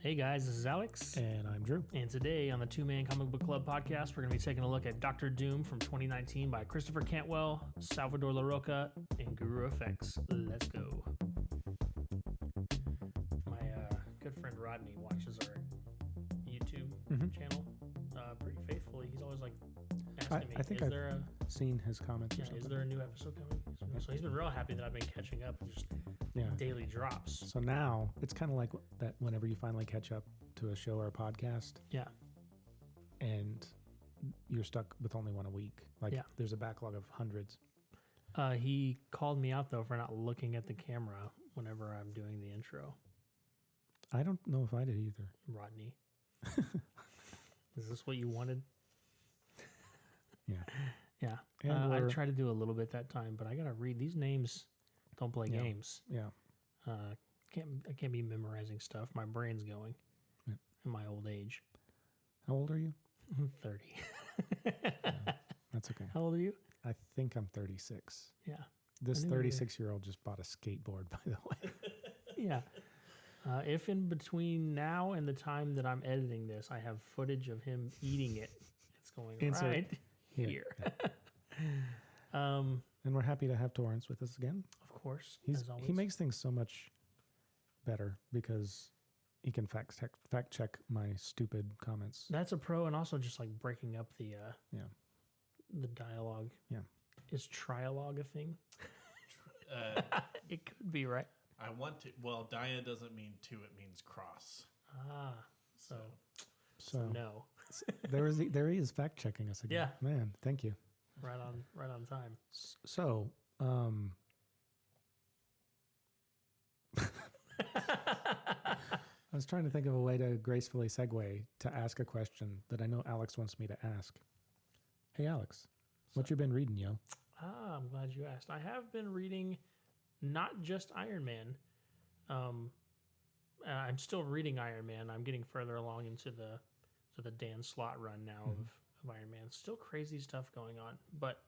Hey guys, this is Alex. And I'm Drew. And today on the Two Man Comic Book Club podcast, we're going to be taking a look at Doctor Doom from 2019 by Christopher Cantwell, Salvador LaRocca, and Guru Effects. Let's go. My good friend Rodney watches our YouTube channel pretty faithfully. He's always like asking me, I think I've seen his comments or something. Is there a new episode coming? So he's been real happy that I've been catching up and just daily drops. So now it's kind of like that whenever you finally catch up to a show or a podcast. Yeah. And you're stuck with only one a week. There's a backlog of hundreds. He called me out, though, for not looking at the camera whenever I'm doing the intro. I don't know if I did either. Rodney. Is this what you wanted? Yeah. Yeah. I tried to do a little bit that time, but I got to read. These names don't play games. Yeah. I can't be memorizing stuff. My brain's going in my old age. How old are you? 30. That's okay. How old are you? I think I'm 36. Yeah. This 36-year-old just bought a skateboard, by the way. Yeah. If in between now and the time that I'm editing this, I have footage of him eating it, it's going right here. And we're happy to have Torrance with us again. Of course, as always. He makes things so much better because he can fact check my stupid comments. That's a pro, and also just like breaking up the dialogue. Yeah. Is trialogue a thing? It could be, right? I want to. Well, dia doesn't mean two; it means cross. So no. there he is fact checking us again. Yeah, man, thank you. Right on time. So, I was trying to think of a way to gracefully segue to ask a question that I know Alex wants me to ask. Hey, Alex, what you been reading, yo? I'm glad you asked. I have been reading not just Iron Man. I'm still reading Iron Man. I'm getting further along into the Dan Slott run now of Iron Man. Still crazy stuff going on, but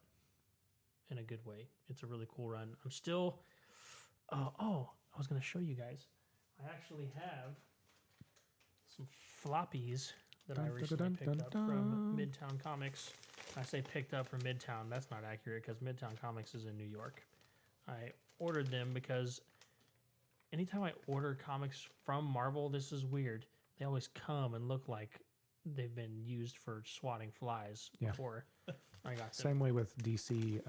in a good way. It's a really cool run. I'm still... I was going to show you guys. I actually have some floppies that I recently picked up from Midtown Comics. I say picked up from Midtown. That's not accurate because Midtown Comics is in New York. I ordered them because anytime I order comics from Marvel, this is weird. They always come and look like they've been used for swatting flies before I got them. Same way with DC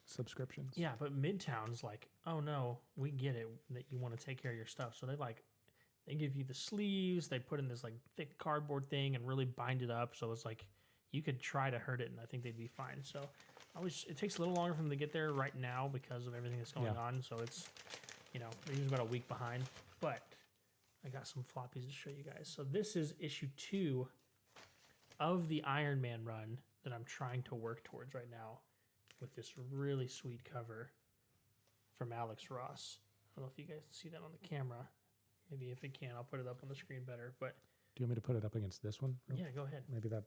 subscriptions. Yeah, but Midtown's like, oh no, we get it that you want to take care of your stuff. So they give you the sleeves, they put in this like thick cardboard thing and really bind it up. So it's like you could try to hurt it and I think they'd be fine. So it takes a little longer for them to get there right now because of everything that's going on. So it's, they're usually about a week behind. But I got some floppies to show you guys. So this is issue 2 of the Iron Man run that I'm trying to work towards right now with this really sweet cover from Alex Ross. I don't know if you guys can see that on the camera. Maybe if it can, I'll put it up on the screen better. But do you want me to put it up against this one? Yeah, go ahead. Maybe that...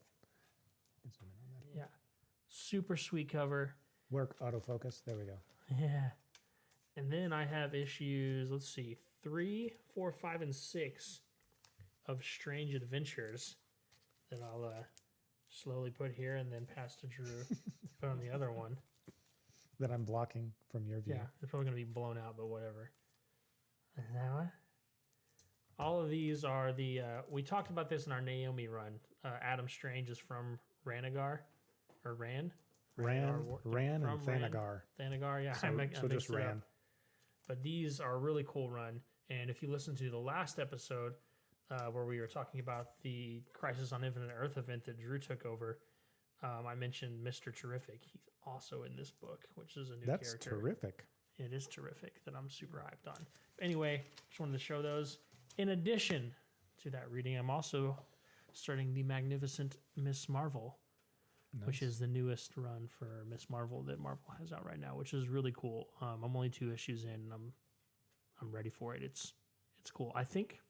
Can zoom in on that. Yeah. Super sweet cover. Work autofocus. There we go. Yeah. And then I have issues, let's see, 3, 4, 5, and 6 of Strange Adventures that I'll slowly put here and then pass to Drew. Put on the other one. That I'm blocking from your view. Yeah, it's probably going to be blown out, but whatever. Is that one? All of these are we talked about this in our Naomi run. Adam Strange is from Ranagar, or Ran and Thanagar. Thanagar, yeah. So just Ran. But these are a really cool run. And if you listen to the last episode where we were talking about the Crisis on Infinite Earth event that Drew took over, I mentioned Mr. Terrific. He's also in this book, which is a new character. That's terrific. It is terrific that I'm super hyped on. Anyway, just wanted to show those. In addition to that reading, I'm also starting the Magnificent Miss Marvel, which is the newest run for Miss Marvel that Marvel has out right now, which is really cool. I'm only 2 issues in, and I'm ready for it. It's cool. I think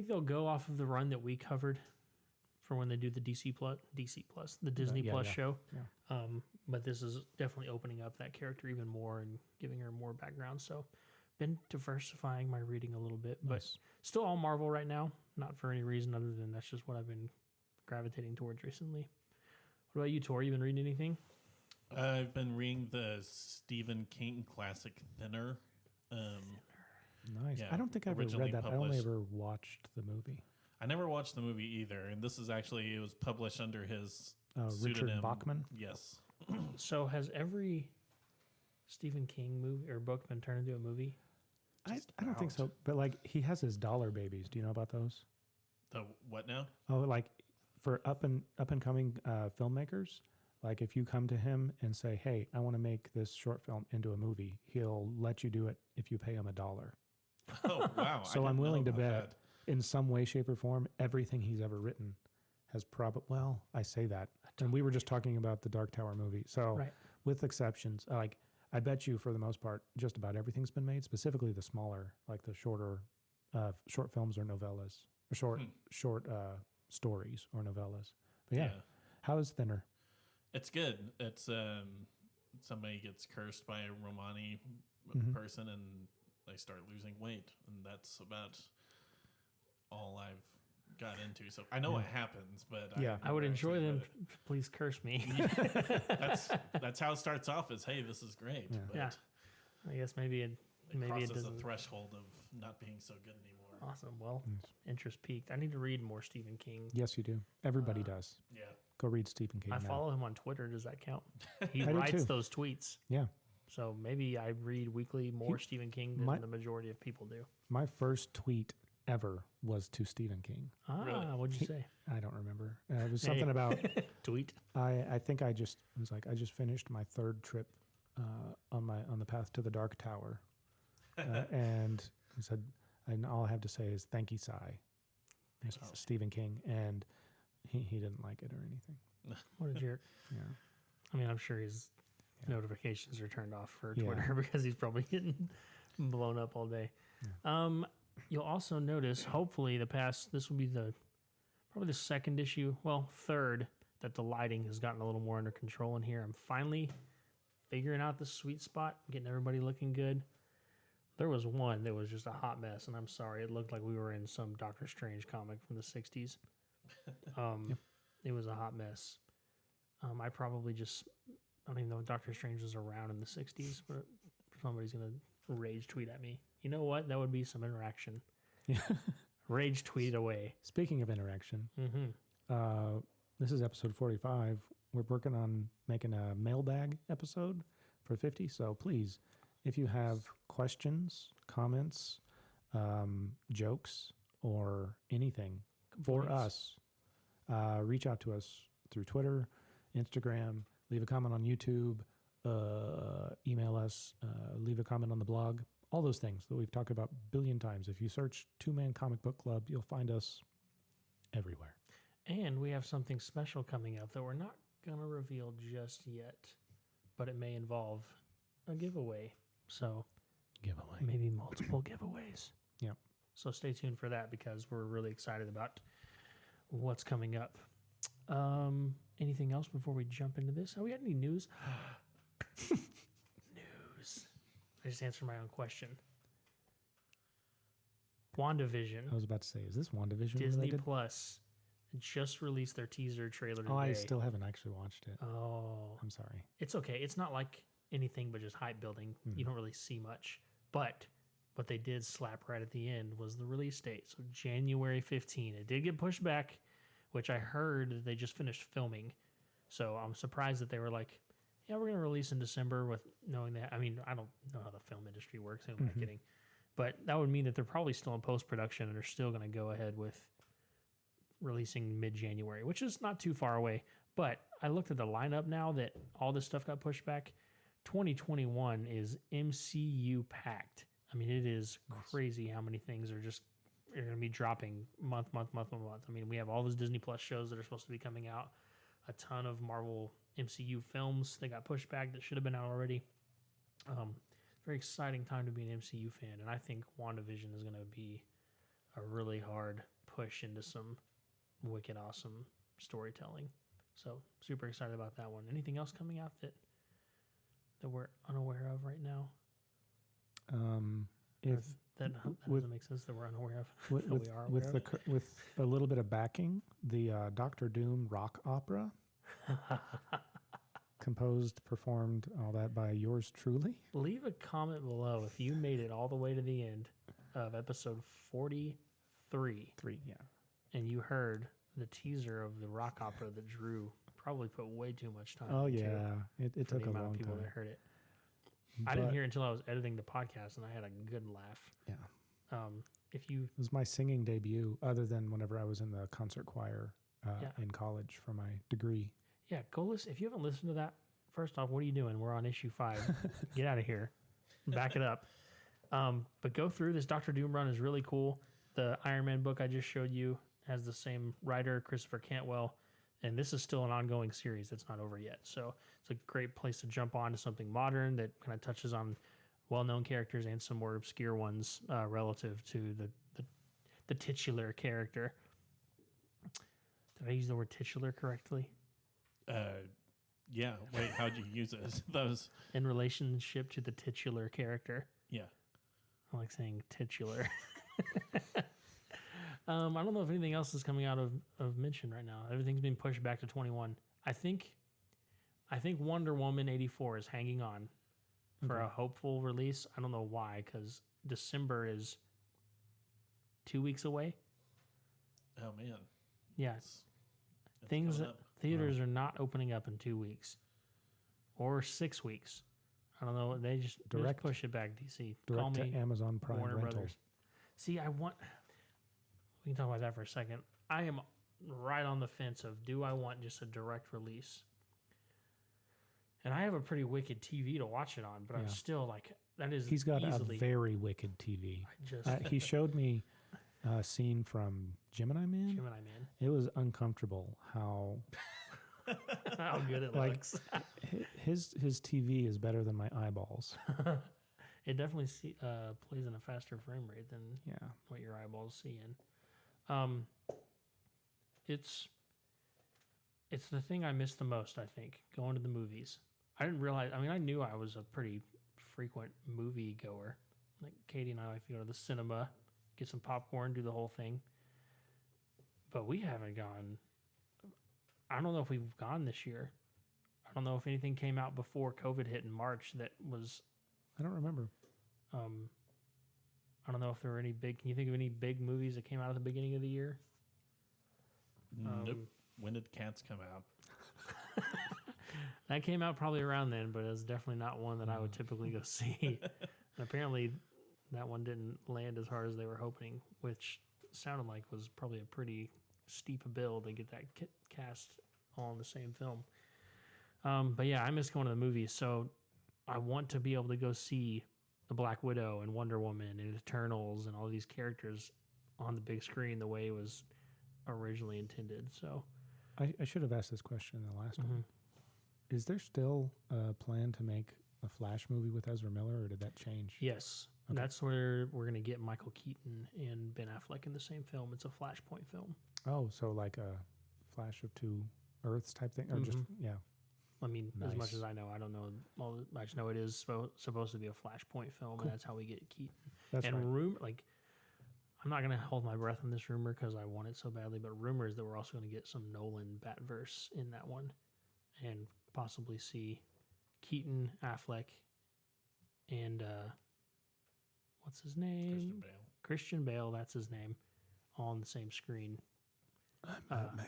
they'll go off of the run that we covered for when they do the Disney Plus show. Yeah. But this is definitely opening up that character even more and giving her more background. So been diversifying my reading a little bit, but Nice. still all Marvel right now. Not for any reason other than that's just what I've been gravitating towards recently. What about you, Tor? You been reading anything? I've been reading the Stephen King classic Thinner. Nice. Yeah, I don't think I ever originally read that. I only published. ever watched the movie. I never watched the movie either, and this is actually, it was published under his Richard pseudonym. Bachman. Yes. So has every Stephen King movie or book been turned into a movie? I don't think about. so. But like he has his dollar babies. Do you know about those? The what now? Oh, like for up and coming filmmakers. Like if you come to him and say, "Hey, I want to make this short film into a movie," he'll let you do it if you pay him $1. Oh, wow. So I'm willing to bet in some way, shape, or form, everything he's ever written has probably. Well, I say that, and we were just talking about the Dark Tower movie. So, Right. with exceptions, like I bet you, for the most part, just about everything's been made. Specifically, the smaller, like the shorter, short films or novellas, or short stories or novellas. But yeah, how is Thinner? It's good. It's somebody gets cursed by a Romani person and they start losing weight, and that's about all I've got into. So I know what happens, but Yeah. I would enjoy actually them. read Please curse me. it. That's how it starts off. Is hey, this is great. Yeah. But Yeah. I guess maybe it crosses the doesn't. threshold of not being so good anymore. Awesome. Well, Yes. interest peaked. I need to read more Stephen King. Yes, you do. Everybody does. Yeah. Go read Stephen King. I now. follow him on Twitter. Does that count? He I do writes too. those tweets. Yeah. So maybe I read weekly more Stephen King than the majority of people do. My first tweet ever was to Stephen King. Ah, Really? what'd you say? I don't remember. It was something about. Tweet. I think I just was like I just finished my third trip on the path to the Dark Tower, and he said, and all I have to say is thank you, Cy, Stephen King, and he didn't like it or anything. What a jerk. Yeah, I mean, I'm sure his notifications are turned off for Yeah. Twitter because he's probably getting blown up all day. You'll also notice, hopefully, this will be probably the second issue, third, that the lighting has gotten a little more under control in here. I'm finally figuring out the sweet spot, getting everybody looking good. There was one that was just a hot mess, and I'm sorry. It looked like we were in some Doctor Strange comic from the 60s. It was a hot mess. I don't even know if Doctor Strange was around in the 60s, but somebody's going to rage tweet at me. You know what? That would be some interaction. yeah. Rage tweet away. Speaking of interaction, Mm-hmm. this is episode 45. We're working on making a mailbag episode for 50. So please, if you have questions, comments, jokes, or anything for us, reach out to us through Twitter, Instagram, leave a comment on YouTube, email us, leave a comment on the blog, all those things that we've talked about a billion times. If you search Two Man Comic Book Club, you'll find us everywhere. And we have something special coming up that we're not going to reveal just yet, but it may involve a giveaway. So Giveaway. maybe multiple giveaways. Yep. So stay tuned for that because we're really excited about what's coming up. Anything else before we jump into this? Have we got any news? News. I just answered my own question. WandaVision. I was about to say, is this WandaVision Disney related? Plus just released their teaser trailer today. Oh, I still haven't actually watched it. Oh, I'm sorry. it's okay. It's not like anything but just hype building. You don't really see much. But what they did slap right at the end was the release date. So January 15. It did get pushed back, which I heard that they just finished filming. So I'm surprised that they were like, yeah, we're going to release in December with knowing that. I mean, I don't know how the film industry works. Who am I kidding? But that would mean that they're probably still in post-production and are still going to go ahead with releasing mid-January, which is not too far away. But I looked at the lineup now that all this stuff got pushed back. 2021 is MCU packed. I mean, it is crazy how many things are going to be dropping month. I mean, we have all those Disney Plus shows that are supposed to be coming out. A ton of Marvel MCU films that got pushed back that should have been out already. Very exciting time to be an MCU fan, and I think WandaVision is going to be a really hard push into some wicked awesome storytelling. So super excited about that one. Anything else coming out that we're unaware of right now? if that with- doesn't make sense that we're unaware of. with, that with, we are with aware the with a little bit of backing, the Doctor Doom rock opera, composed, performed, all that by yours truly. Leave a comment below if you made it all the way to the end of episode 43 Yeah. and you heard the teaser of the rock opera that Drew probably put way too much time Oh into yeah, it for took the a amount long of people time. that heard it. I didn't But, hear it until I was editing the podcast, and I had a good laugh. Yeah. If you It was my singing debut, other than whenever I was in the concert choir Yeah. in college for my degree. go listen. If you haven't listened to that, first off, what are you doing? We're on issue 5. Get out of here. Back it up. But go through this. Dr. Doom run is really cool. The Iron Man book I just showed you has the same writer, Christopher Cantwell, and this is still an ongoing series that's not over yet. So it's a great place to jump on to something modern that kind of touches on well-known characters and some more obscure ones relative to the titular character. Did I use the word titular correctly? Yeah. Wait, how'd you use it? Those. In relationship to the titular character. Yeah. I like saying titular. I don't know if anything else is coming out of mention right now. Everything's been pushed back to 21. I think Wonder Woman 84 is hanging on for a hopeful release. I don't know why, because December is 2 weeks away. Oh man. Yeah, It's things coming that up. theaters are not opening up in 2 weeks or 6 weeks. I don't know. They just Direct- push it back. DC, call Direct me to Amazon Prime Warner rental. Brothers. See, we can talk about that for a second. I am right on the fence of, do I want just a direct release? And I have a pretty wicked TV to watch it on, but I'm Yeah. still like, that is He's got easily. a very wicked TV. I just He showed me a scene from Gemini Man. Gemini Man. It was uncomfortable how How good it Like, looks. his TV is better than my eyeballs. It definitely plays in a faster frame rate than Yeah. what your eyeballs see in. It's the thing I miss the most, I think, going to the movies. I didn't realize, I knew I was a pretty frequent movie goer. Like Katie and I like to go to the cinema, get some popcorn, do the whole thing. But we haven't gone. I don't know if we've gone this year. I don't know if anything came out before COVID hit in March that was. I don't remember. I don't know if there were any big. Can you think of any big movies that came out at the beginning of the year? Nope. When did Cats come out? That came out probably around then, but it was definitely not one that I would typically go see. And apparently, that one didn't land as hard as they were hoping, which sounded like was probably a pretty steep bill to get that cast all in the same film. But yeah, I miss going to the movies, so I want to be able to go see the Black Widow and Wonder Woman and Eternals and all these characters on the big screen the way it was originally intended. So I should have asked this question in the last Mhm. one. Is there still a plan to make a Flash movie with Ezra Miller, or did that change? yes, Okay. that's where we're going to get Michael Keaton and Ben Affleck in the same film. It's a Flashpoint film. Oh, so like a Flash of Two Earths type thing, or just yeah. I mean, as much Nice. as I know, I don't know. Well, I just know it is supposed to be a Flashpoint film, Cool. and that's how we get Keaton. That's and right. I'm not going to hold my breath on this rumor because I want it so badly, but rumors that we're also going to get some Nolan Batverse in that one, and possibly see Keaton, Affleck, and what's his name? Christian Bale. That's his name, all on the same screen. I'm Batman.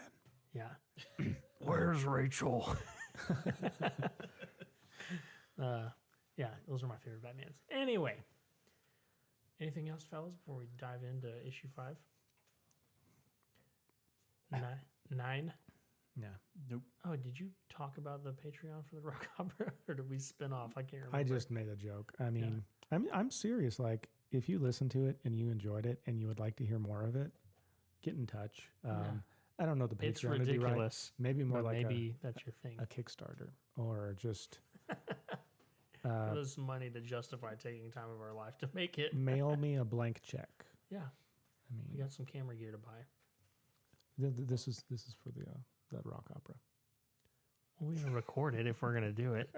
Yeah. Where's Rachel? Yeah, those are my favorite Batmans. Anyway, anything else, fellas, before we dive into issue 5? 9? Yeah. Nope. Oh, did you talk about the Patreon for the rock opera, or did we spin off? I can't remember. I just made a joke. I mean, I'm serious. Like, if you listen to it and you enjoyed it and you would like to hear more of it, get in touch. I don't know the Patreon. It's would be right. ridiculous. Maybe more But like maybe that's your thing. a Kickstarter, or just Give us money to justify taking time of our life to make it. mail me a blank check. Yeah, I we mean, got some camera gear to buy. this is for the rock opera. Well, we're gonna record it if we're gonna do it.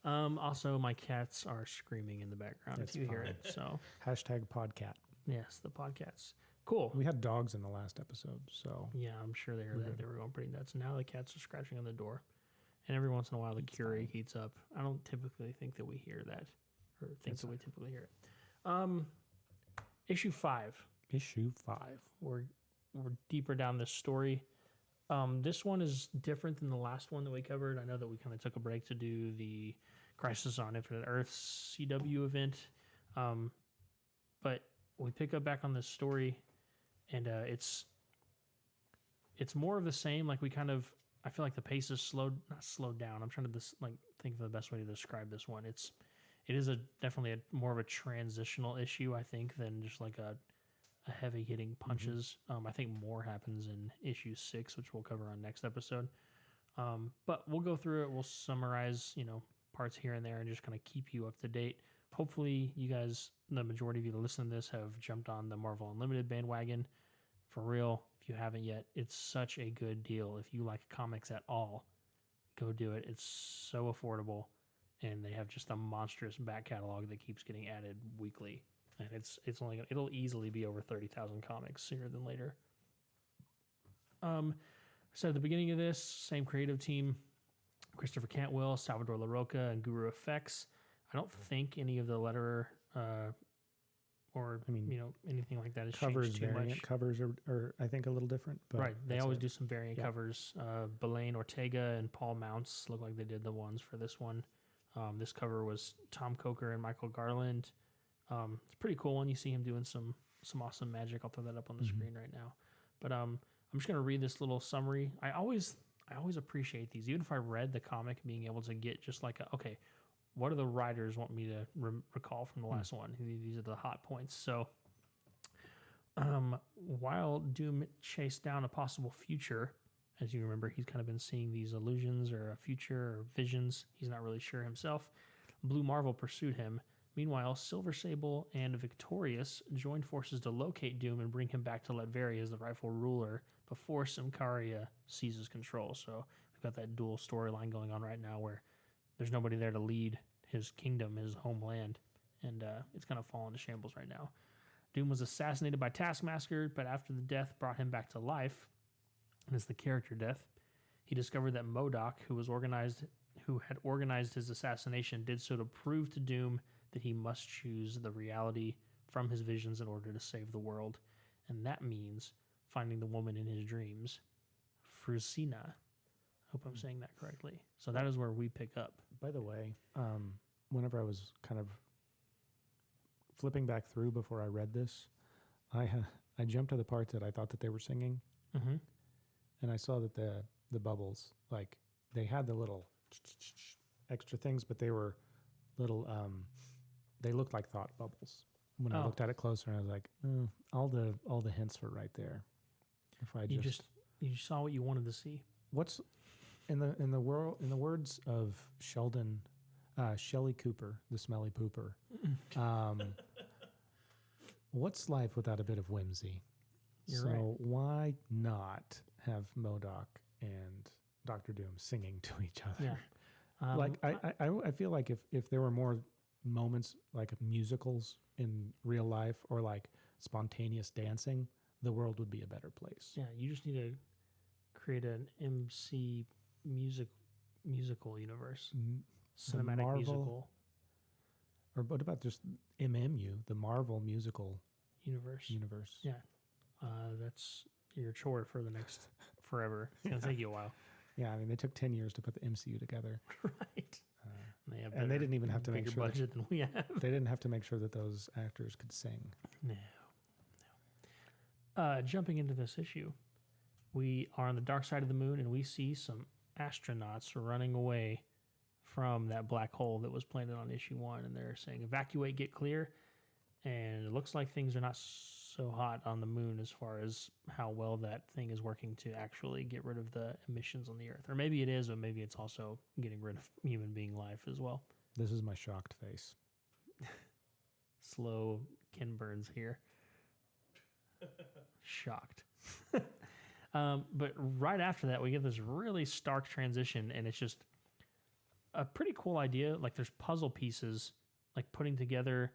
Also, my cats are screaming in the background That's if you hear fine. it. So, Hashtag podcat. yes, the podcats. Cool. We had dogs in the last episode, so Yeah, I'm sure they heard We're that. good. They were going pretty nuts. Now the cats are scratching on the door. And every once in a while, the It's Curie fine. heats up. I don't typically think that we hear that, or think It's that we typically hear it. Issue 5. issue 5. We're deeper down this story. This one is different than the last one that we covered. I know that we kind of took a break to do the Crisis on Infinite Earths CW event, but we pick up back on this story, and it's more of the same. Like I feel like the pace is not slowed down. I'm trying to think of the best way to describe this one. It is definitely more of a transitional issue, I think, than just like a heavy hitting punches. I think more happens in issue 6, which we'll cover on next episode. But we'll go through it. We'll summarize, parts here and there, and just kind of keep you up to date. Hopefully, you guys, the majority of you that listen to this, have jumped on the Marvel Unlimited bandwagon. For real, if you haven't yet, it's such a good deal. If you like comics at all, go do it. It's so affordable, and they have just a monstrous back catalog that keeps getting added weekly. And it'll easily be over 30,000 comics sooner than later. So at the beginning of this, same creative team, Christopher Cantwell, Salvador LaRocca, and Guru Effects. I don't think any of the letterer or anything like that has Covers changed too variant much. covers are I think a little different, but Right, they that's always it. do some variant Yeah. covers. Belaine Ortega and Paul Mounts look like they did the ones for this one. This cover was Tom Coker and Michael Garland. It's a pretty cool one. You see him doing some awesome magic. I'll throw that up on the screen right now. But I'm just gonna read this little summary. I always appreciate these, even if I read the comic, being able to get just like okay, what do the writers want me to recall from the last one? These are the hot points. So, while Doom chased down a possible future, as you remember, he's kind of been seeing these illusions or a future or visions. He's not really sure himself. Blue Marvel pursued him. Meanwhile, Silver Sable and Victorious joined forces to locate Doom and bring him back to Latveria as the rightful ruler before Symkaria seizes control. So we've got that dual storyline going on right now where there's nobody there to lead his kingdom, his homeland, and it's kind of fallen to shambles right now. Doom was assassinated by Taskmaster, but after the death brought him back to life, and it's the character death, he discovered that MODOK, who had organized his assassination, did so to prove to Doom that he must choose the reality from his visions in order to save the world. And that means finding the woman in his dreams, Frusina. Hope I'm saying that correctly. So that is where we pick up. By the way, whenever I was kind of flipping back through before I read this, I jumped to the part that I thought that they were singing, Mm-hmm. and I saw that the bubbles, like they had the little extra things, but they were little. They looked like thought bubbles. When I looked at it closer, I was like, all the hints were right there. If I You saw what you wanted to see. what's in the words of Shelley Cooper, the smelly pooper. What's life without a bit of whimsy? You're so right. why not have MODOK and Dr. Doom singing to each other? Yeah. Like I feel like if there were more moments like musicals in real life or like spontaneous dancing, the world would be a better place. Yeah, you just need to create an MC musical universe. Some Cinematic Marvel, musical or what about just MMU, the Marvel musical universe. universe? That's your chore for the next forever. It's going to take you a while. Yeah, I mean, they took 10 years to put the MCU together. Right. And they didn't even have to make bigger sure that, budget than we have. they didn't have to make sure that those actors could sing. No. Jumping into this issue, we are on the dark side of the moon, and we see some astronauts running away from that black hole that was planted on issue 1, and they're saying, evacuate, get clear. And it looks like things are not so hot on the moon as far as how well that thing is working to actually get rid of the emissions on the Earth. Or maybe it is, but maybe it's also getting rid of human being life as well. This is my shocked face. Slow Ken Burns here. Shocked. But right after that, we get this really stark transition, and it's just a pretty cool idea. Like there's puzzle pieces, like putting together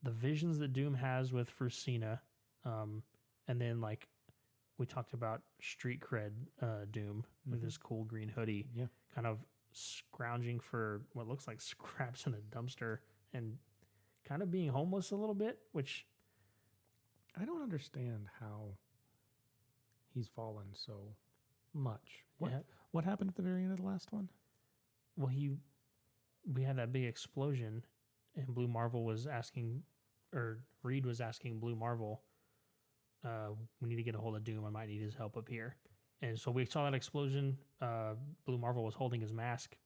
the visions that Doom has with Frusina, and then like we talked about street cred Doom with his cool green hoodie, kind of scrounging for what looks like scraps in a dumpster and kind of being homeless a little bit, which I don't understand how he's fallen so much. What happened at the very end of the last one? Well, we had that big explosion, and Blue Marvel was asking, or Reed was asking Blue Marvel, we need to get a hold of Doom. I might need his help up here. And so we saw that explosion. Blue Marvel was holding his mask,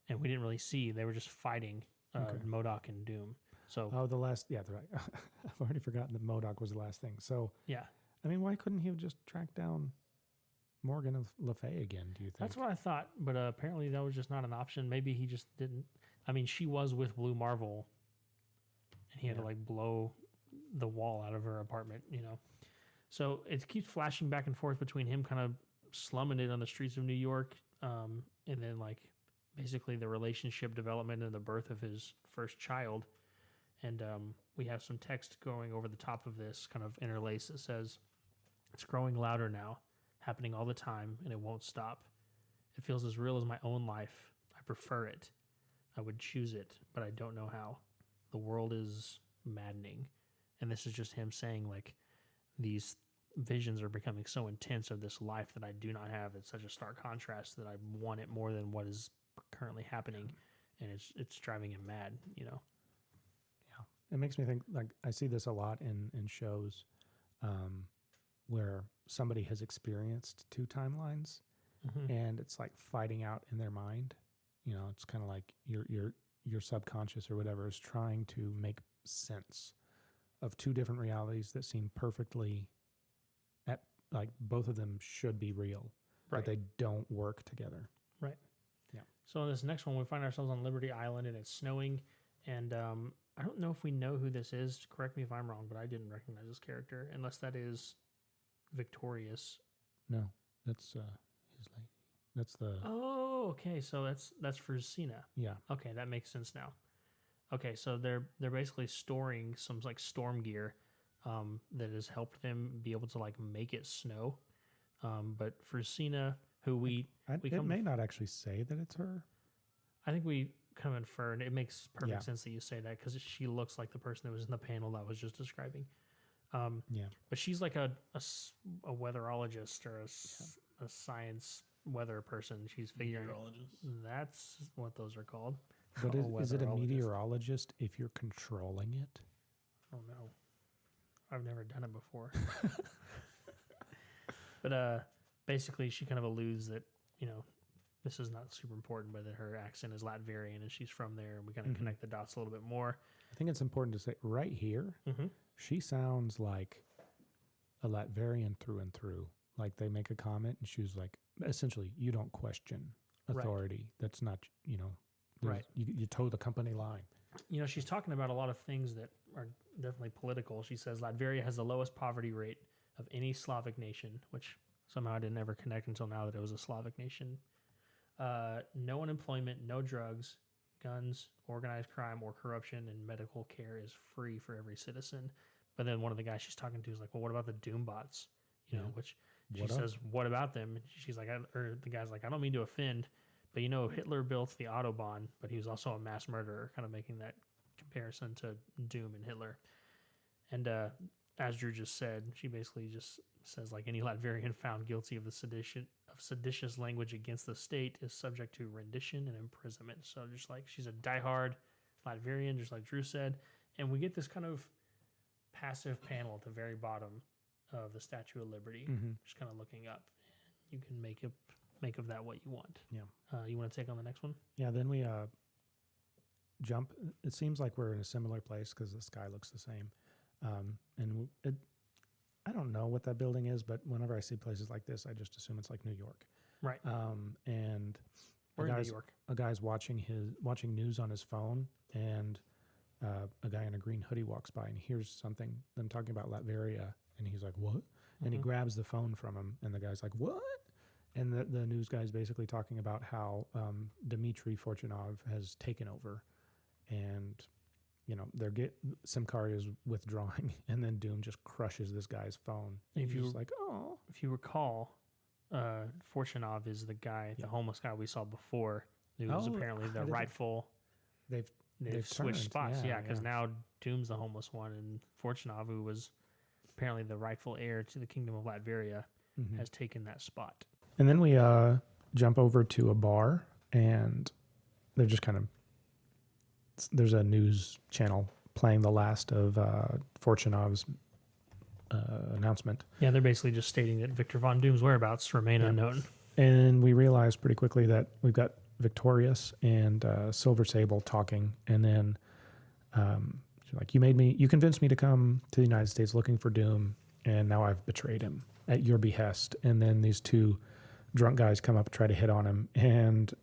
and we didn't really see. They were just fighting MODOK and Doom. So the last, right. I've already forgotten that MODOK was the last thing. So yeah, I mean, why couldn't he have just tracked down Morgan of Le Fay again, do you think? That's what I thought, but apparently that was just not an option. Maybe he just didn't. I mean, she was with Blue Marvel, and he had to like blow the wall out of her apartment, So it keeps flashing back and forth between him kind of slumming it on the streets of New York, and then like basically the relationship development and the birth of his first child. And we have some text going over the top of this kind of interlace that says, "It's growing louder now, happening all the time, and it won't stop. It feels as real as my own life. I prefer it. I would choose it, but I don't know how. The world is maddening." And this is just him saying, like, these visions are becoming so intense of this life that I do not have. It's such a stark contrast that I want it more than what is currently happening. And it's driving him mad, Yeah. It makes me think, like, I see this a lot in shows where somebody has experienced two timelines, and it's like fighting out in their mind. It's kind of like your subconscious or whatever is trying to make sense of two different realities that seem perfectly like both of them should be real, but they don't work together. Right. Yeah. So in this next one, we find ourselves on Liberty Island, and it's snowing, and I don't know if we know who this is. Correct me if I'm wrong, but I didn't recognize this character, unless that is Victorious. No, that's his lady. That's the... Oh, okay. So that's Frusina. Yeah. Okay, that makes sense now. Okay, so they're basically storing some like storm gear that has helped them be able to like make it snow. But Frusina, who it may not actually say that it's her. I think we kind of infer, and it makes perfect sense that you say that because she looks like the person that was in the panel that I was just describing. But she's like a weatherologist or a science weather person. She's figuring that's what those are called. But is it a meteorologist if you're controlling it? Oh no, I've never done it before. But basically, she kind of alludes that this is not super important, but that her accent is Latvian and she's from there, and we kind of connect the dots a little bit more. I think it's important to say right here, she sounds like a Latvian through and through. Like they make a comment, and she was like, essentially, you don't question authority. Right. That's not, right. You toe the company line. She's talking about a lot of things that are definitely political. She says Latvia has the lowest poverty rate of any Slavic nation, which somehow I didn't ever connect until now that it was a Slavic nation. No unemployment, no drugs, guns, organized crime, or corruption, and medical care is free for every citizen. But then one of the guys she's talking to is like, well, what about the Doom bots? Which she says, what about them? And she's like, the guy's like, I don't mean to offend, but Hitler built the Autobahn, but he was also a mass murderer, kind of making that comparison to Doom and Hitler. And as Drew just said, she basically just says like any Latvian found guilty of seditious language against the state is subject to rendition and imprisonment. So just like she's a diehard Latvian, just like Drew said. And we get this kind of passive panel at the very bottom of the Statue of Liberty, just kind of looking up. You can make of that what you want. Yeah. You want to take on the next one? Yeah. Then we jump. It seems like we're in a similar place because the sky looks the same. And I don't know what that building is, but whenever I see places like this, I just assume it's like New York. Right. And we're in New York. A guy's watching news on his phone, and a guy in a green hoodie walks by and hears them talking about Latveria, and he's like, "What?" And he grabs the phone from him, and the guy's like, "What?" And the news guy is basically talking about how Dmitry Fortunov has taken over, and Simkar is withdrawing, and then Doom just crushes this guy's phone. If He's you just like, oh, if you recall, Fortunov is the guy, the homeless guy we saw before, who was apparently the rightful. They've switched turned. spots, because now Doom's the homeless one, and Fortunov, who was apparently the rightful heir to the Kingdom of Latveria, has taken that spot. And then we jump over to a bar, and they're just there's a news channel playing the last of Fortunov's announcement. Yeah, they're basically just stating that Victor Von Doom's whereabouts remain unknown. And we realize pretty quickly that we've got Victorious and Silver Sable talking, and then she's like, you convinced me to come to the United States looking for Doom, and now I've betrayed him at your behest. And then these two drunk guys come up and try to hit on him, and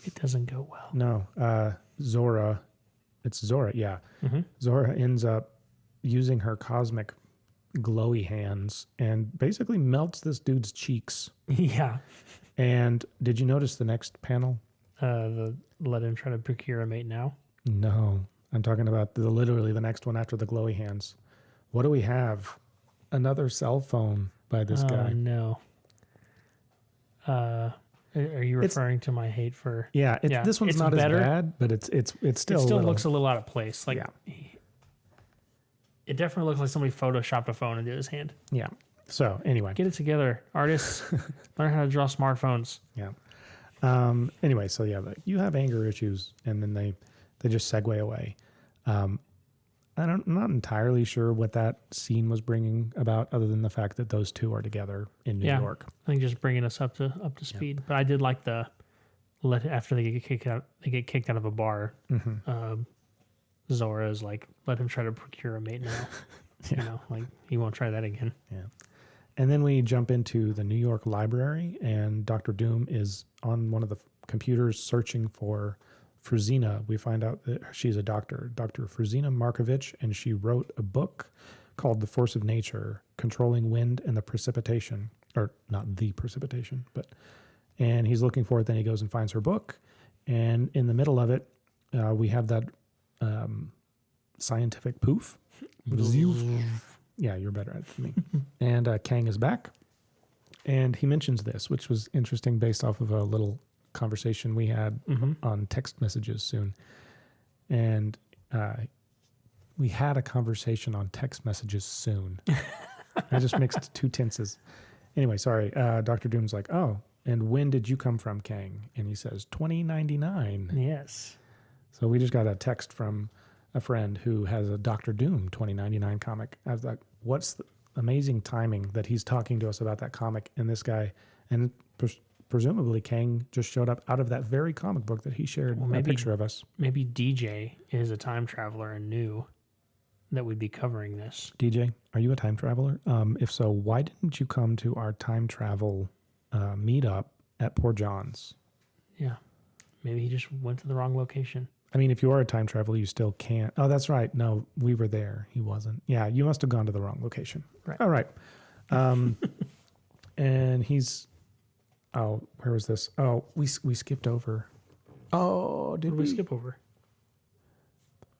it doesn't go well. No, Zora, yeah. Zora ends up using her cosmic glowy hands and basically melts this dude's cheeks. Yeah. And did you notice the next panel? Let him try to procure a mate now? No, I'm talking about literally the next one after the glowy hands. What do we have? Another cell phone by this guy. No. Are you referring to my hate for? Yeah, this one's not better, as bad, but it's still. It still looks a little out of place. Like, it definitely looks like somebody photoshopped a phone into his hand. Yeah. So anyway, get it together, artists. Learn how to draw smartphones. Yeah. Anyway, so you have anger issues, and then they just segue away. I'm not entirely sure what that scene was bringing about, other than the fact that those two are together in New York. I think just bringing us up to speed. But I did like after they get kicked out of a bar. Zora is like, let him try to procure a mate now. Like he won't try that again. Yeah. And then we jump into the New York Library, and Dr. Doom is on one of the computers searching for Fruzina. We find out that she's a doctor, Dr. Fruzina Markovich, and she wrote a book called The Force of Nature, Controlling Wind and the Precipitation, or not the precipitation, and he's looking for it. Then he goes and finds her book, and in the middle of it, we have that scientific poof. Yeah, you're better at it than me. And Kang is back, and he mentions this, which was interesting based off of a little conversation we had on text messages soon. And we had a conversation on text messages soon. I just mixed two tenses. Anyway, sorry. Dr. Doom's like, oh, and when did you come from, Kang? And he says, 2099. Yes. So we just got a text from a friend who has a Dr. Doom 2099 comic. I was like, what's the amazing timing that he's talking to us about that comic, and this guy, and presumably Kang just showed up out of that very comic book that he shared a picture of us. Maybe DJ is a time traveler and knew that we'd be covering this. DJ, are you a time traveler? If so, why didn't you come to our time travel meetup at Poor John's? Yeah. Maybe he just went to the wrong location. I mean, if you are a time traveler, you still can't. Oh, that's right. No, we were there. He wasn't. Yeah, you must have gone to the wrong location. Right. All right. And he's... Oh, where was this? Oh, we skipped over. Oh, did we skip over?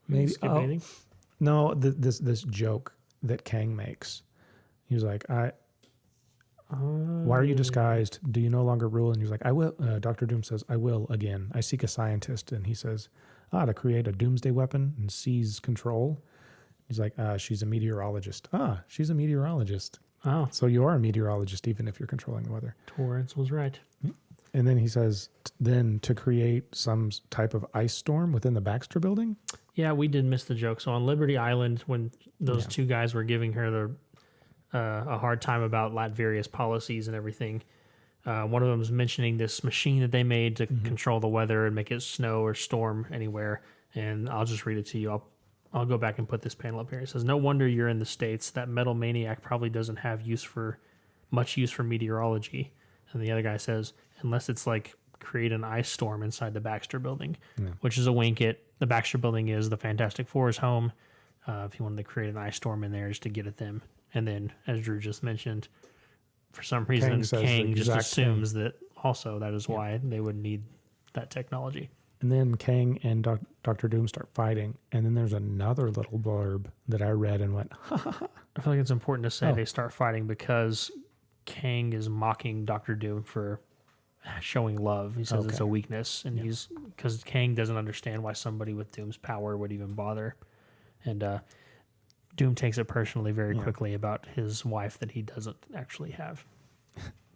Maybe. Skip anything? No, this joke that Kang makes. He was like, why are you disguised? Do you no longer rule? And he's like, I will. Dr. Doom says, I will again. I seek a scientist. And he says, to create a doomsday weapon and seize control. He's like, she's a meteorologist. She's a meteorologist. Oh. So you are a meteorologist, even if you're controlling the weather. Torrance was right. And then he says, then to create some type of ice storm within the Baxter building? Yeah, we did miss the joke. So on Liberty Island, when those two guys were giving her a hard time about Latveria's policies and everything, one of them was mentioning this machine that they made to control the weather and make it snow or storm anywhere. And I'll just read it to you. I'll go back and put this panel up here. It says, no wonder you're in the States. That metal maniac probably doesn't have much use for meteorology. And the other guy says, unless it's like create an ice storm inside the Baxter building, which is a wink at the Baxter building is the Fantastic Four's home. If you wanted to create an ice storm in there just to get at them. And then, as Drew just mentioned, for some reason, Kang says the Kang just exact thing. assumes that also that is why they would need that technology. And then Kang and Dr. Doom start fighting. And then there's another little blurb that I read and went, ha ha ha. I feel like it's important to say Oh. they start fighting because Kang is mocking Dr. Doom for showing love. He says it's Okay. a weakness, and he's because Kang doesn't understand why somebody with Doom's power would even bother. And Doom takes it personally very quickly about his wife that he doesn't actually have.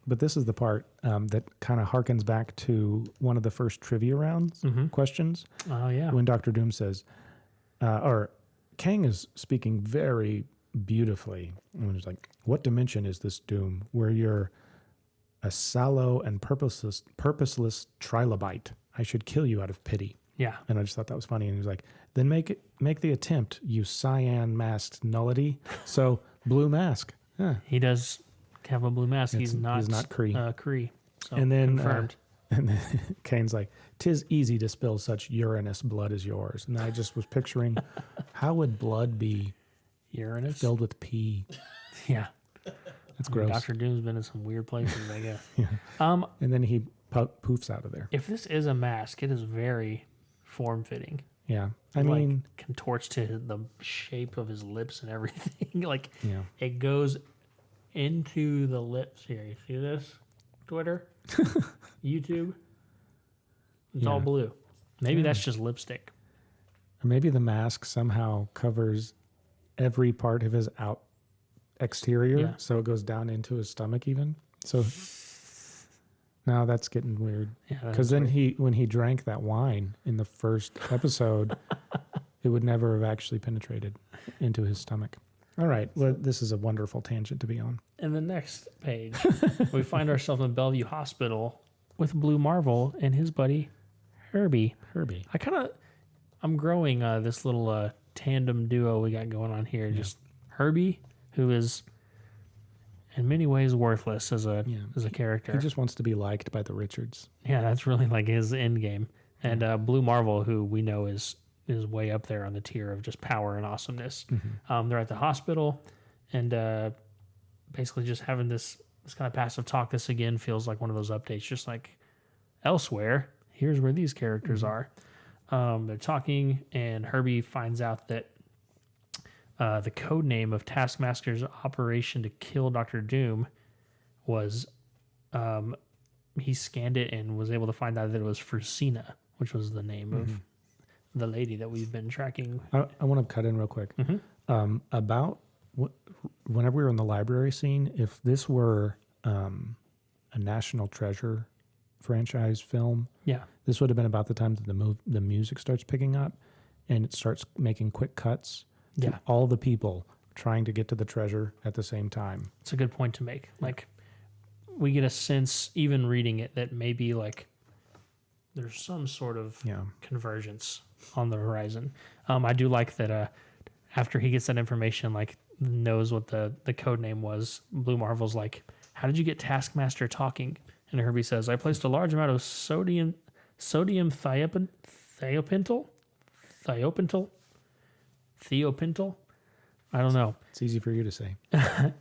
But this is the part that kind of harkens back to one of the first trivia rounds questions. Oh, yeah. When Dr. Doom says, or Kang is speaking very beautifully. And he's like, what dimension is this, Doom, where you're a sallow and purposeless trilobite? I should kill you out of pity. Yeah. And I just thought that was funny. And he was like, then make the attempt, you cyan masked nullity. So blue mask. Yeah. He does have a blue mask. He's not Kree. Kree. So And then confirmed. And then Kane's like, "'Tis easy to spill such Uranus blood as yours." And I just was picturing, how would blood be Uranus? filled with pee? Yeah. That's gross. Dr. Doom's been in some weird places, I guess. Yeah. And then he poofs out of there. If this is a mask, it is very form-fitting. Yeah. I It, mean, contorts to the shape of his lips and everything. Like, yeah. it goes into the lips here. You see this? Twitter? YouTube? It's all Yeah. blue. Maybe Yeah. that's just lipstick. Or maybe the mask somehow covers every part of his exterior, Yeah. so it goes down into his stomach even. So now that's getting weird. Yeah, Because that's then weird. when he drank that wine in the first episode, it would never have actually penetrated into his stomach. All right. Well, this is a wonderful tangent to be on. In the next page, we find ourselves in Bellevue Hospital with Blue Marvel and his buddy Herbie. Herbie. I'm growing this little tandem duo we got going on here. Just Herbie, who is in many ways worthless as a character. He just wants to be liked by the Richards. Yeah, that's really like his end game. And Blue Marvel, who we know is way up there on the tier of just power and awesomeness. They're at the hospital, and basically just having this kind of passive talk. This again feels like one of those updates, just like elsewhere. Here's where these characters are. They're talking, and Herbie finds out that the code name of Taskmaster's operation to kill Dr. Doom was, he scanned it and was able to find out that it was Frusina, which was the name of the lady that we've been tracking. I want to cut in real quick. About whenever we were in the library scene, if this were a National Treasure franchise film, this would have been about the time that the music starts picking up and it starts making quick cuts to all the people trying to get to the treasure at the same time. It's a good point to make. Like, we get a sense, even reading it, that maybe like there's some sort of convergence on the horizon. I do like that after he gets that information, like knows what the code name was, Blue Marvel's like, how did you get Taskmaster talking? And Herbie says, I placed a large amount of sodium thiopental? I don't know. It's easy for you to say.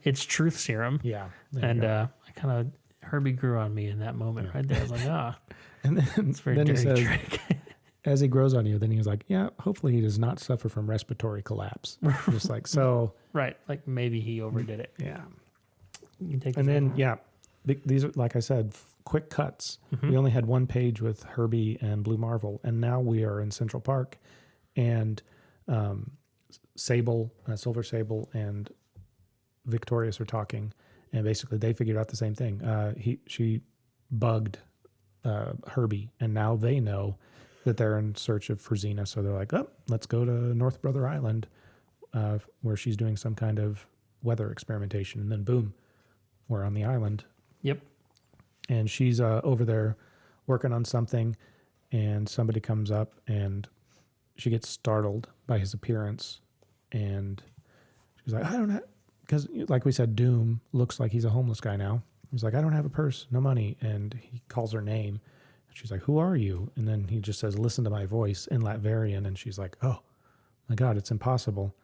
It's truth serum. Yeah. And I kind of, Herbie grew on me in that moment right there. I was like, And then, it's a very then he dirty says, trick. as he grows on you, then he was like, yeah, hopefully he does not suffer from respiratory collapse. Just like, so. Right. Like maybe he overdid it. Yeah. You can take And this then, one. these are, like I said, quick cuts. We only had one page with Herbie and Blue Marvel, and now we are in Central Park, and Sable, Silver Sable, and Victorious are talking, and basically they figured out the same thing. She bugged Herbie, and now they know that they're in search of Frusina, so they're like, oh, let's go to North Brother Island, where she's doing some kind of weather experimentation, and then boom, we're on the island. Yep. And she's over there working on something, and somebody comes up, and she gets startled by his appearance, and she's like, I don't have, because like we said, Doom looks like he's a homeless guy now. He's like, I don't have a purse, no money, and he calls her name. She's like, who are you? And then he just says, listen to my voice in Latvian, and she's like, oh my God, it's impossible.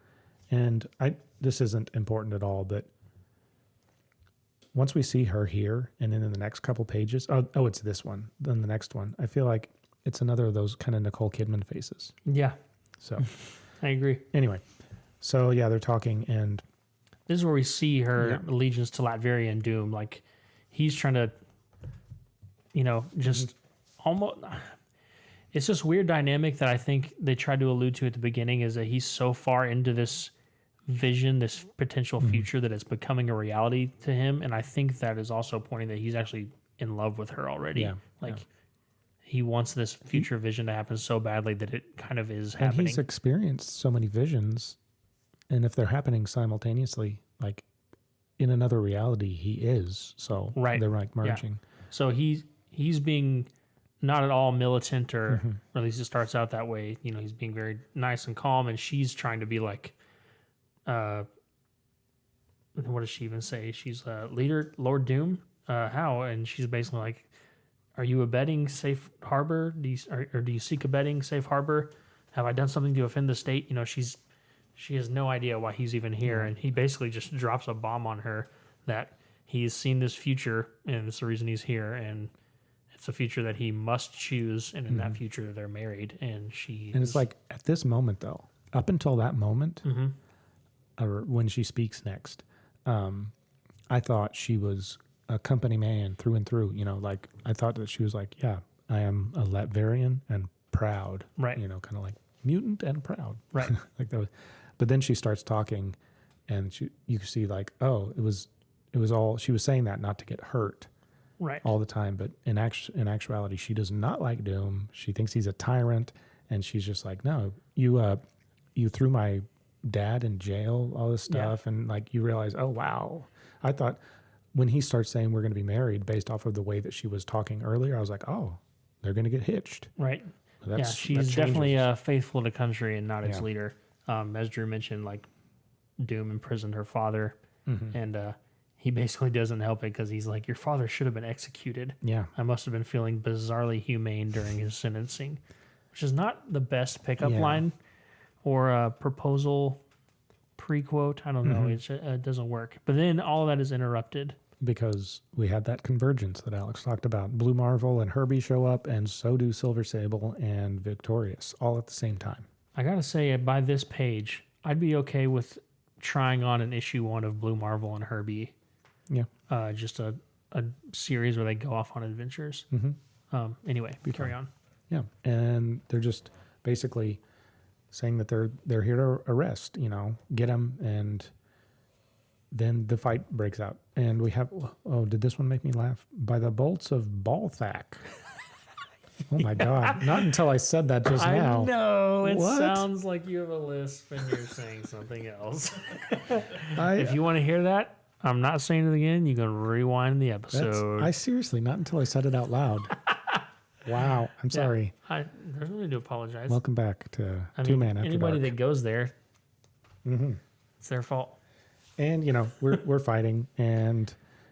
And this isn't important at all, but once we see her here, and then in the next couple pages, oh, it's this one. Then the next one, I feel like it's another of those kind of Nicole Kidman faces. Yeah, So I agree. anyway, so yeah, they're talking, and This is where we see her allegiance to Latveria and Doom. Like, he's trying to, just almost. It's this weird dynamic that I think they tried to allude to at the beginning, is that he's so far into this vision, this potential future, that it's becoming a reality to him. And I think that is also pointing that he's actually in love with her already. Yeah, he wants this future vision to happen so badly that it kind of is and happening. he's experienced so many visions, and if they're happening simultaneously, like in another reality, he is. So they're like merging. So he's being not at all militant, or at least it starts out that way. He's being very nice and calm, and she's trying to be like, what does she even say? She's leader, Lord Doom. How? And she's basically like, are you abetting safe harbor? Or do you seek abetting safe harbor? Have I done something to offend the state? She has no idea why he's even here, and he basically just drops a bomb on her that he's seen this future, and it's the reason he's here, and it's a future that he must choose, and in that future they're married, and it's like at this moment, though, up until that moment, or when she speaks next, I thought she was a company man through and through. Like I thought that she was like, yeah, I am a Latverian and proud, right? Kind of like mutant and proud, right? Like that was, but then she starts talking, and you can see like, oh, it was all she was saying that not to get hurt, right, all the time. But in actuality, she does not like Doom. She thinks he's a tyrant, and she's just like, no, you threw my dad in jail, all this stuff, and like you realize, oh wow, I thought when he starts saying we're going to be married based off of the way that she was talking earlier, I was like, oh, they're going to get hitched, right? That she's definitely faithful to country and not its leader. As Drew mentioned, like Doom imprisoned her father, and he basically doesn't help it because he's like, your father should have been executed. Yeah, I must have been feeling bizarrely humane during his sentencing, which is not the best pickup line or a proposal pre-quote. I don't know. It doesn't work. But then all of that is interrupted. Because we had that convergence that Alex talked about. Blue Marvel and Herbie show up, and so do Silver Sable and Victorious, all at the same time. I gotta say, by this page, I'd be okay with trying on an issue 1 of Blue Marvel and Herbie. Yeah. Just a series where they go off on adventures. Anyway, carry on. Yeah, and they're just basically saying that they're here to arrest, get him, and then the fight breaks out. And we have, did this one make me laugh? By the bolts of Balthak. Oh my God. Not until I said that just now. I know. It What? sounds like you have a lisp and you're saying something else. If you want to hear that, I'm not saying it again. You can rewind the episode. I seriously, not until I said it out loud. Wow. I'm sorry. There's no need to apologize. Welcome back to Two Man After anybody Dark. that goes there, it's their fault. And, we're fighting, and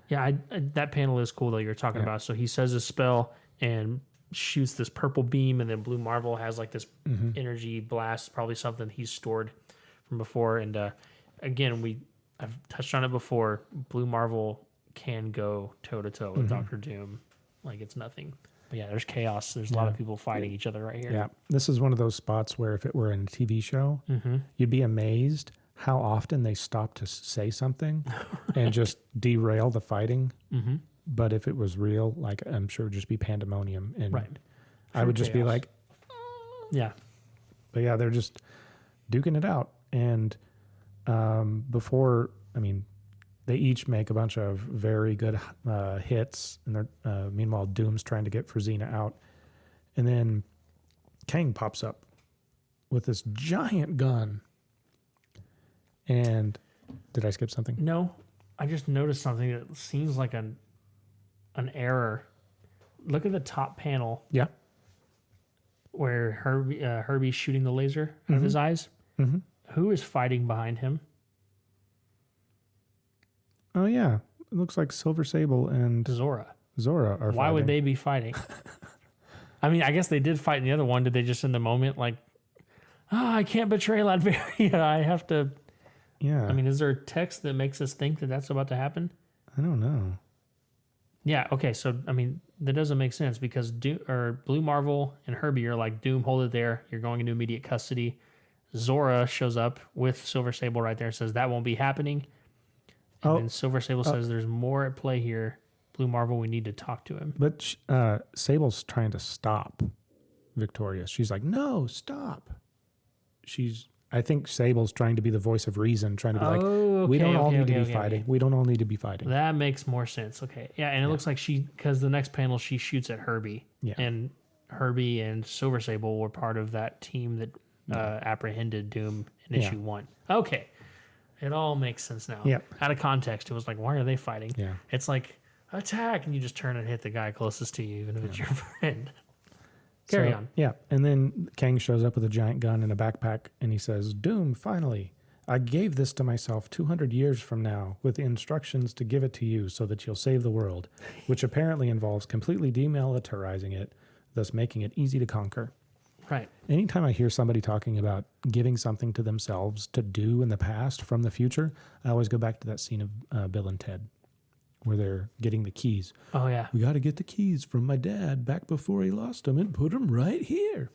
Yeah, that panel is cool that you're talking about. So he says a spell and shoots this purple beam, and then Blue Marvel has like this energy blast, probably something he's stored from before. And again, I've touched on it before. Blue Marvel can go toe to toe with Doctor Doom, like it's nothing. But yeah, there's chaos. There's a lot of people fighting each other right here. Yeah, this is one of those spots where if it were in a TV show, you'd be amazed how often they stop to say something and just derail the fighting. But if it was real, like I'm sure it would just be pandemonium. And I would just be like, yeah. But yeah, they're just duking it out. And they each make a bunch of very good hits. And they're meanwhile, Doom's trying to get Frazina out. And then Kang pops up with this giant gun. And did I skip something? No, I just noticed something that seems like an error. Look at the top panel. Yeah. Where Herbie's shooting the laser out of his eyes. Who is fighting behind him? Oh, yeah. It looks like Silver Sable and Zora are fighting. Why would they be fighting? I mean, I guess they did fight in the other one. Did they just in the moment like, I can't betray Latveria. I have to... Yeah. I mean, is there text that makes us think that that's about to happen? I don't know. Yeah. Okay. So I mean, that doesn't make sense because Blue Marvel and Herbie are like, Doom, hold it there. You're going into immediate custody. Zora shows up with Silver Sable right there and says that won't be happening. And then Silver Sable says there's more at play here. Blue Marvel, we need to talk to him. But Sable's trying to stop Victorious. She's like, no, stop. I think Sable's trying to be the voice of reason, trying to be we don't all need to be fighting. We don't all need to be fighting. That makes more sense. Okay. Yeah, and it looks like because the next panel she shoots at Herbie. Yeah. And Herbie and Silver Sable were part of that team that apprehended Doom in issue 1. Okay. It all makes sense now. Yep. Out of context, it was like, why are they fighting? Yeah. It's like, attack, and you just turn and hit the guy closest to you, even if it's your friend. Carry on. Yeah. And then Kang shows up with a giant gun and a backpack, and he says, Doom, finally. I gave this to myself 200 years from now with the instructions to give it to you so that you'll save the world, which apparently involves completely demilitarizing it, thus making it easy to conquer. Right. Anytime I hear somebody talking about giving something to themselves to do in the past from the future, I always go back to that scene of Bill and Ted, where they're getting the keys. Oh, yeah. We got to get the keys from my dad back before he lost them and put them right here.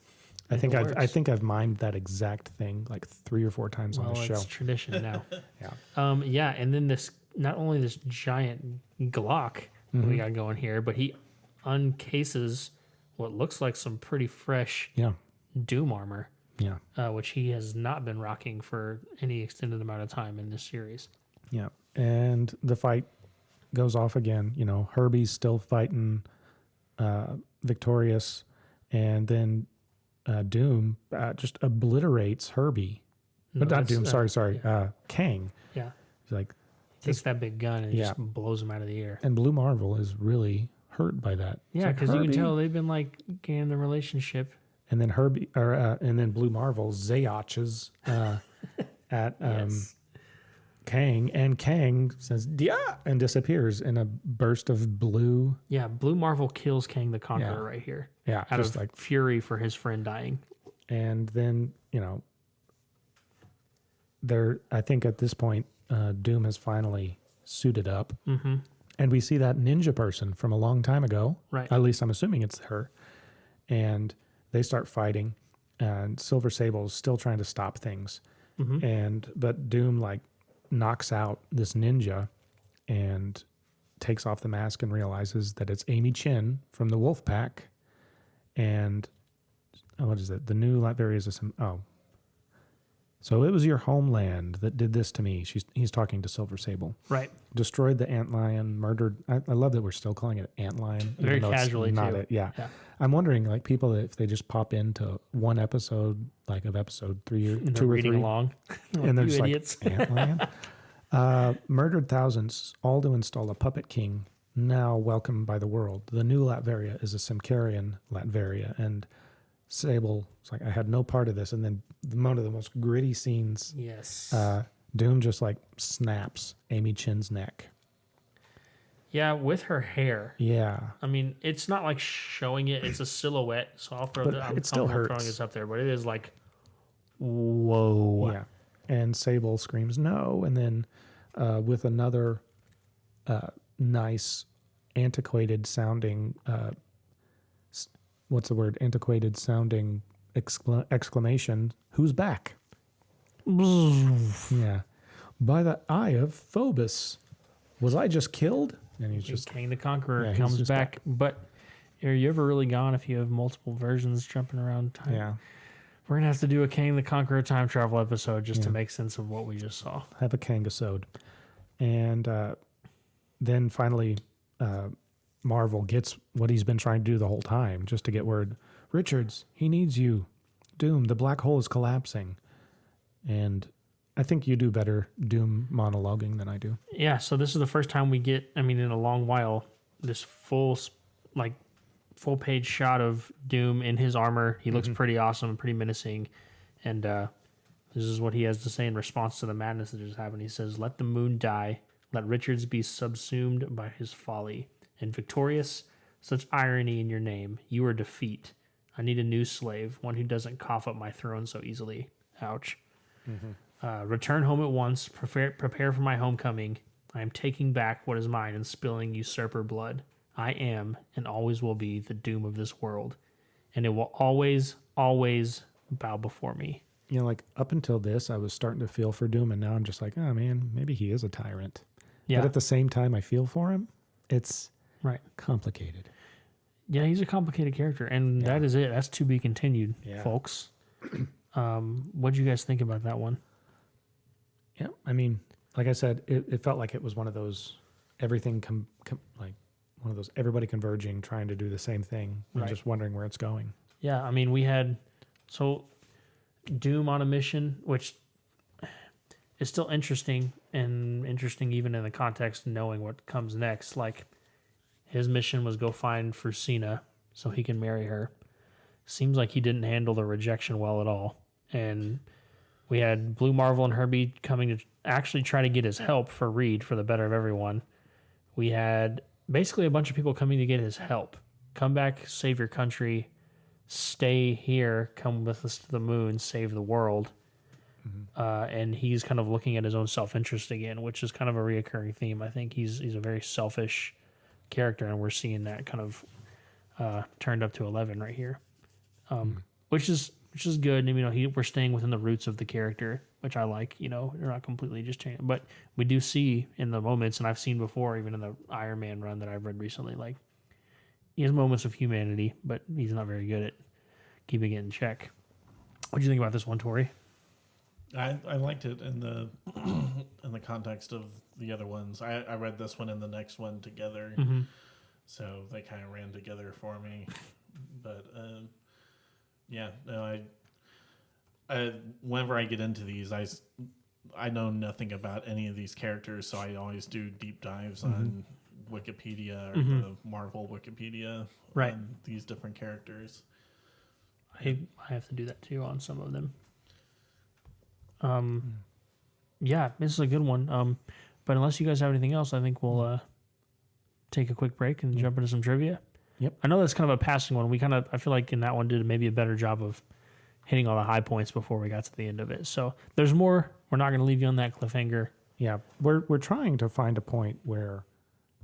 I think I've mimed that exact thing like 3 or 4 times on the show. It's tradition now. Yeah. Yeah, and then not only this giant Glock that we got going here, but he uncases what looks like some pretty fresh Doom armor. Yeah. Which he has not been rocking for any extended amount of time in this series. Yeah. And the fight goes off again. You know, Herbie's still fighting Victorious, and then Doom just obliterates Herbie. No, Not Doom, sorry. Kang. Yeah. He's like, He takes that big gun and just blows him out of the air. And Blue Marvel is really hurt by that. Yeah, because you can tell they've been like getting the relationship. And then and then Blue Marvel zayatches at Kang, and Kang says "Yeah" and disappears in a burst of blue. Yeah, Blue Marvel kills Kang the Conqueror right here. Yeah, out of fury for his friend dying. And then I think at this point, Doom has finally suited up, and we see that ninja person from a long time ago. Right. At least I'm assuming it's her, and they start fighting, and Silver Sable's still trying to stop things, but Doom knocks out this ninja and takes off the mask and realizes that it's Amy Chin from the Wolf Pack. And what is it? The new Latveria is so it was your homeland that did this to me. He's talking to Silver Sable. Right. Destroyed the antlion, murdered. I love that we're still calling it antlion. Very casually not too. It. Yeah. I'm wondering, people, if they just pop into one episode, of episode 3 or 2 or 3, along, and they're just idiots. Antlion. Murdered thousands, all to install a puppet king, now welcomed by the world. The new Latveria is a Simkarian Latveria, and Sable is like, I had no part of this. And then one of the most gritty scenes. Yes. Doom just snaps Amy Chin's neck. Yeah, with her hair. Yeah. I mean, it's not showing it; it's a silhouette. So I'll throw it still hurts. Throwing this up there, but it is whoa. Yeah. And Sable screams no, and then with another nice, antiquated sounding. What's the word? Antiquated sounding exclamation. Who's back? Yeah. By the eye of Phobos. Was I just killed? And he's just Kang the Conqueror comes back. But are you ever really gone if you have multiple versions jumping around time? Yeah. We're gonna have to do a Kang the Conqueror time travel episode just to make sense of what we just saw. Have a Kangasode. And then finally Marvel gets what he's been trying to do the whole time, just to get word. Richards, he needs you. Doom, the black hole is collapsing. And I think you do better Doom monologuing than I do. Yeah, so this is the first time we get, in a long while, this full page shot of Doom in his armor. He looks pretty awesome and pretty menacing. And this is what he has to say in response to the madness that just happened. He says, "Let the moon die. Let Richards be subsumed by his folly. And Victorious, such irony in your name. You are defeat. I need a new slave, one who doesn't cough up my throne so easily." Ouch. Return home at once. Prepare for my homecoming. I am taking back what is mine and spilling usurper blood. I am and always will be the doom of this world, and it will always, always bow before me. You know, like up until this, I was starting to feel for Doom, and now I'm just like, oh man, maybe he is a tyrant. Yeah. But at the same time, I feel for him. It's Right. complicated. Yeah, he's a complicated character, and Yeah. that is it. That's to be continued, Yeah. folks. What do you guys think about that one? Yeah, I mean, like I said, it felt like it was one of those everything like one of those everybody converging, trying to do the same thing, and Right. just wondering where it's going. Yeah, I mean, we had Doom on a mission, which is still interesting, and interesting even in the context of knowing what comes next. Like, his mission was go find Frusina so he can marry her. Seems like he didn't handle the rejection well at all. And we had Blue Marvel and Herbie coming to actually try to get his help for Reed for the better of everyone. We had basically a bunch of people coming to get his help. Come back, save your country, stay here, come with us to the moon, save the world. And he's kind of looking at his own self-interest again, which is kind of a reoccurring theme. I think he's a very selfish character, and we're seeing that kind of turned up to 11 right here, which is good. And, you know, we're staying within the roots of the character, which I like. You know, they're not completely just changing, but we do see in the moments, and I've seen before, even in the Iron Man run that I've read recently, like he has moments of humanity, but he's not very good at keeping it in check. What do you think about this one, Tori? I liked it in the in the context of the other ones. I read this one and the next one together, so they kind of ran together for me. But yeah, no, I whenever I get into these, I know nothing about any of these characters, so I always do deep dives on Wikipedia or the Marvel Wikipedia Right. on these different characters. I have to do that too on some of them. Yeah, this is a good one. But unless you guys have anything else, I think we'll take a quick break and jump into some trivia. Yep. I know that's kind of a passing one. I feel like in that one did maybe a better job of hitting all the high points before we got to the end of it. So there's more. We're not going to leave you on that cliffhanger. Yeah, we're trying to find a point where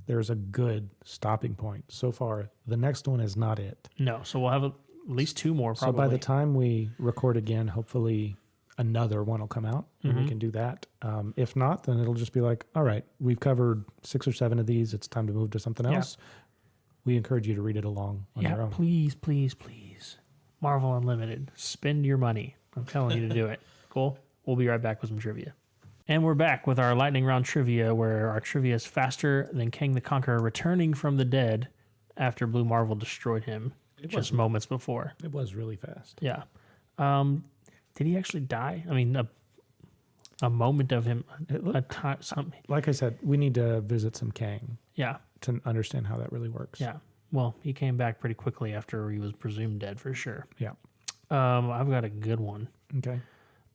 there's a good stopping point. So far, the next one is not it. No, so we'll have at least two more probably. So by the time we record again, hopefully another one will come out and we can do that. If not, then it'll just be like, all right, we've covered 6 or 7 of these. It's time to move to something else. We encourage you to read it along on your own. Please, please, please. Marvel Unlimited. Spend your money. I'm telling you to do it. Cool? We'll be right back with some trivia. And we're back with our lightning round trivia, where our trivia is faster than Kang the Conqueror returning from the dead after Blue Marvel destroyed him just moments before. It was really fast. Yeah. Did he actually die? I mean, a moment of him, a time, something. Like I said, we need to visit some Kang Yeah. to understand how that really works. Yeah. Well, he came back pretty quickly after he was presumed dead for sure. Yeah. I've got a good one. Okay.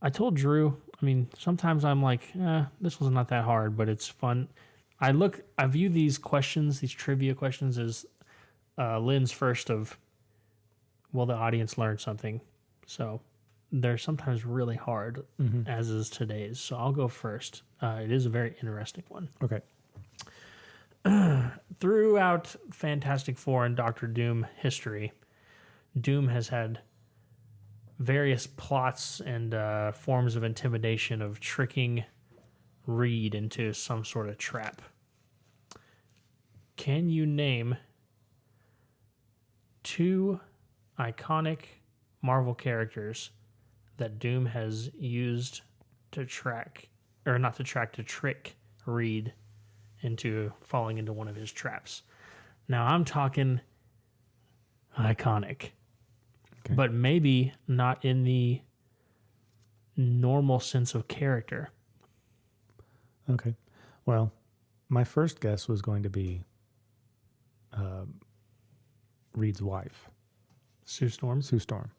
I told Drew, I mean, sometimes I'm like, this was not that hard, but it's fun. I view these questions, these trivia questions, as Lynn's first of, will the audience learn something? So they're sometimes really hard, as is today's. So I'll go first. It is a very interesting one. Okay. Throughout Fantastic Four and Doctor Doom history, Doom has had various plots and forms of intimidation of tricking Reed into some sort of trap. Can you name 2 iconic Marvel characters that Doom has used to trick Reed into falling into one of his traps? Now I'm talking iconic, but maybe not in the normal sense of character. Okay. Well, my first guess was going to be Reed's wife, Sue Storm? Sue Storm.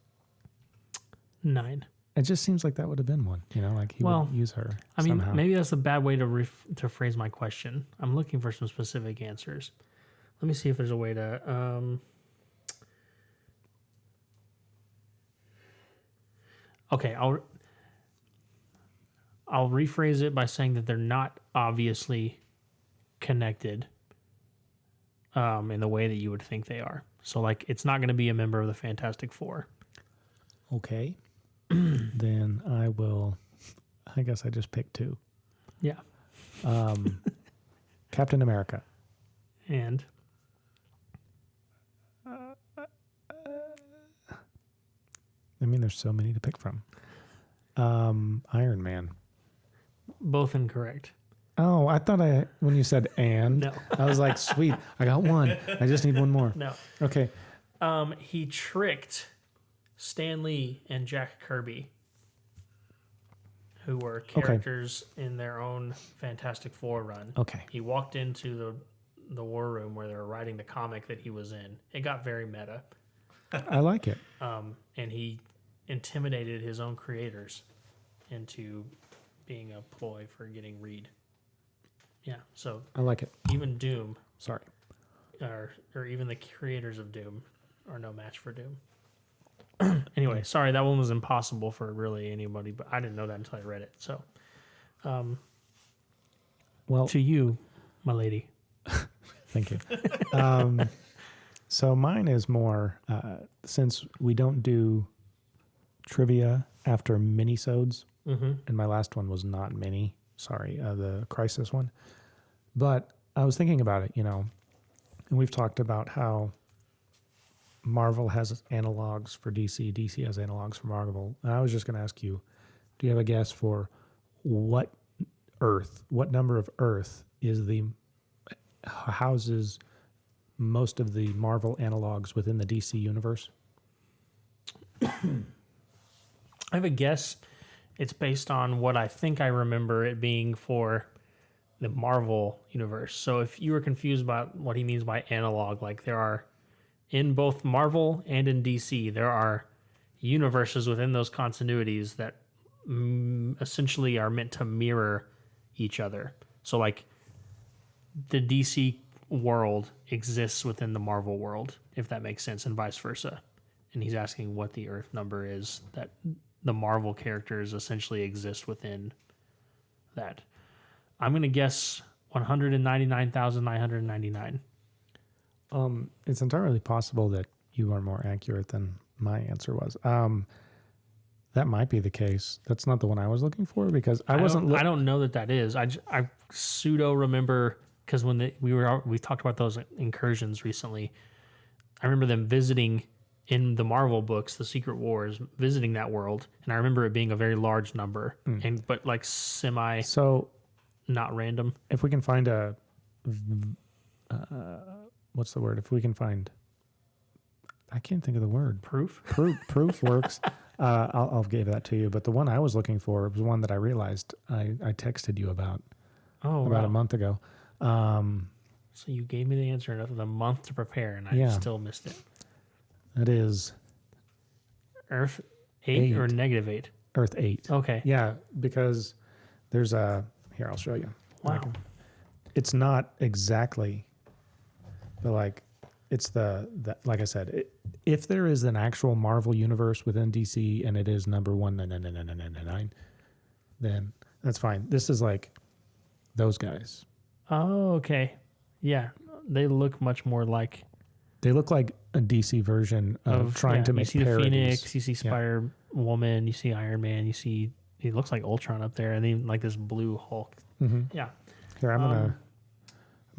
9. It just seems like that would have been one, like he would use her somehow. Maybe that's a bad way to phrase my question. I'm looking for some specific answers. Let me see if there's a way to... Okay, I'll rephrase it by saying that they're not obviously connected in the way that you would think they are. So, like, it's not going to be a member of the Fantastic Four. Okay. Then I guess I just picked two. Yeah. Captain America. And I mean, there's so many to pick from. Iron Man. both incorrect. Oh, I thought when you said and, No. I was like, sweet, I got one. I just need one more. No. Okay. He tricked Stan Lee and Jack Kirby, who were characters in their own Fantastic Four run. Okay. He walked into the war room where they were writing the comic that he was in. It got very meta. I like it. And he intimidated his own creators into being a ploy for getting Reed. Yeah, so I like it. even Doom, Sorry. or even the creators of Doom, are no match for Doom. Anyway, sorry, that one was impossible for really anybody, but I didn't know that until I read it. So, Well, to you, my lady. thank you. So mine is more, since we don't do trivia after mini-sodes, Mm-hmm. and my last one was not mini, sorry, the Crisis one. But I was thinking about it, and we've talked about how Marvel has analogs for DC, DC has analogs for Marvel. And I was just going to ask you, do you have a guess for what number of Earth houses most of the Marvel analogs within the DC universe? I have a guess. It's based on what I think I remember it being for the Marvel universe. So if you were confused about what he means by analog, like there are in both Marvel and in DC, there are universes within those continuities that essentially are meant to mirror each other. So like the DC world exists within the Marvel world, if that makes sense, and vice versa. And he's asking what the Earth number is that the Marvel characters essentially exist within that. I'm going to guess 199,999. It's entirely possible that you are more accurate than my answer was. That might be the case. That's not the one I was looking for because I don't know that is. I pseudo remember because when we talked about those incursions recently. I remember them visiting in the Marvel books, the Secret Wars, visiting that world, and I remember it being a very large number, but like semi not random. If we can find what's the word? If we can find, I can't think of the word. Proof works. I'll give that to you. But the one I was looking for was one that I realized I texted you about a month ago. So you gave me the answer in a month to prepare, and I still missed it. It is Earth 8 or -8? Earth 8. Okay. Yeah, because there's here, I'll show you. Wow. It's not exactly, but like it's the like I said, if there is an actual Marvel universe within DC and it is number 1999999, then that's fine. This is like those guys. Oh, okay. Yeah, they look much more like. They look like a DC version of trying to make parodies. You see the Phoenix, you see Spider-Woman, you see Iron Man, you see he looks like Ultron up there, and then like this blue Hulk. Mm-hmm. Yeah. Here, I'm gonna